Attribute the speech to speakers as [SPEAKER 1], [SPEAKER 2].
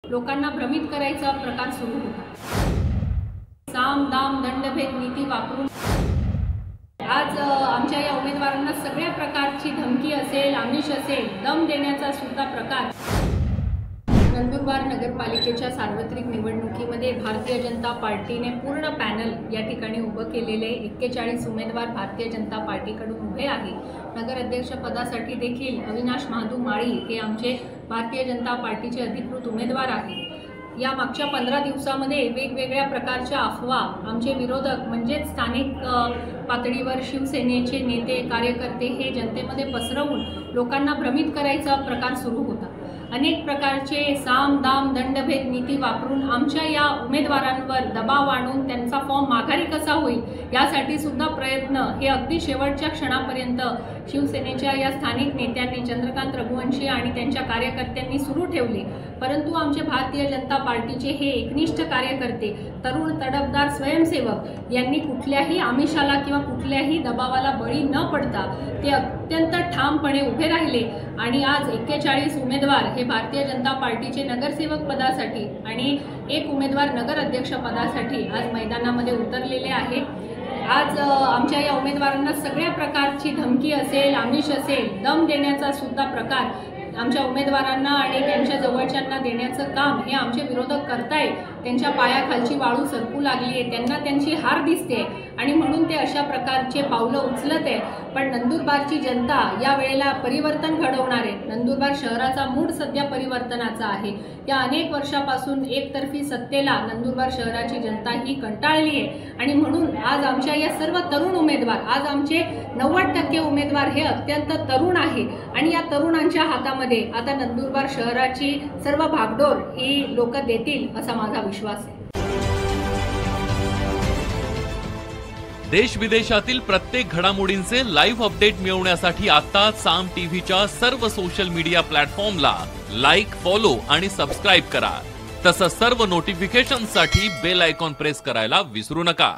[SPEAKER 1] लोकांना भ्रमित करायचा प्रकार सुरू होता। साम दाम दंडभेद नीती वापरून आज आमच्या या उमेदवारांना सगळ्या प्रकारची धमकी असेल, आमिष असेल, दम देण्याचा सुद्धा प्रकार। नंदुरबार नगरपालिकेच्या सार्वत्रिक निवडणुकीमध्ये भारतीय जनता पार्टीने पूर्ण पॅनल या ठिकाणी उभं केलेले 41 उमेदवार भारतीय जनता पार्टीकडून उभे आहे। नगराध्यक्ष पदासाठी देखील अविनाश महादू माळी हे आमचे भारतीय जनता पार्टीचे अधिकृत उमेदवार आहेत। या मागच्या 15 दिवसामध्ये वेगवेगळ्या प्रकारच्या अफवा आमचे विरोधक म्हणजे स्थानिक पातळीवर शिवसेनेचे नेते कार्यकर्ते हे जनतेमध्ये पसरवून लोकांना भ्रमित करायचा प्रकार सुरू होता। अनेक प्रकारचे साम दाम दंडभेद नीती वापरून आमच्या या उमेदवारांवर दबाव आणून त्यांचा फॉर्म माघारी कसा होईल यासाठी सुद्धा प्रयत्न हे अगदी शेवटच्या क्षणापर्यंत शिवसेनेच्या या स्थानिक नेत्यांनी चंद्रकांत रघुवंशी आणि त्यांच्या कार्यकर्त्यांनी सुरू ठेवले। परंतु आमचे भारतीय जनता पार्टीचे हे एकनिष्ठ कार्यकर्ते, तरुण तडफदार स्वयंसेवक यांनी कुठल्याही आमिषाला किंवा कुठल्याही दबावाला बळी न पडता ते अत्यंत ठामपणे उभे राहिले आणि आज 41 उमेदवार हे भारतीय जनता पार्टीचे नगरसेवक पदासाठी आणि एक उमेदवार नगर अध्यक्ष पदासाठी आज मैदानामध्ये उतरलेले आहे। आज आमच्या या उमेदवारांना सगळ्या प्रकारची धमकी असेल, आमिष असेल, दम देण्याचा सुद्धा प्रकार आमच्या उमेदवारांना आणि त्यांच्या जवळच्यांना देण्याचं काम हे आमचे विरोधक करतायत। त्यांच्या पायाखालची वाळू सरकू लागली आहे, त्यांना त्यांची हार दिसते आणि म्हणून ते अशा प्रकारचे पावलं उचलत आहे। पण नंदुरबारची जनता या वेळेला परिवर्तन घडवणार आहे। नंदुरबार शहराचा मूड सध्या परिवर्तनाचा आहे। या अनेक वर्षापासून एकतर्फी सत्तेला नंदुरबार शहराची जनता ही कंटाळली आहे आणि म्हणून आज आमच्या या सर्व तरुण उमेदवार, आज आमचे 90% उमेदवार हे अत्यंत तरुण आहे आणि या तरुणांच्या हातामध्ये आता नंदुरबार शहराची सर्व भागडोर ही लोक देतील असा माझा विश्वास आहे।
[SPEAKER 2] देश विदेशातील प्रत्येक घडामोडींचे लाईव्ह अपडेट मिळवण्यासाठी आता साम टीव्हीच्या सर्व सोशल मीडिया प्लॅटफॉर्मला लाईक, फॉलो आणि सबस्क्राईब करा। तसंच सर्व नोटिफिकेशनसाठी बेल आयकॉन प्रेस करायला विसरू नका।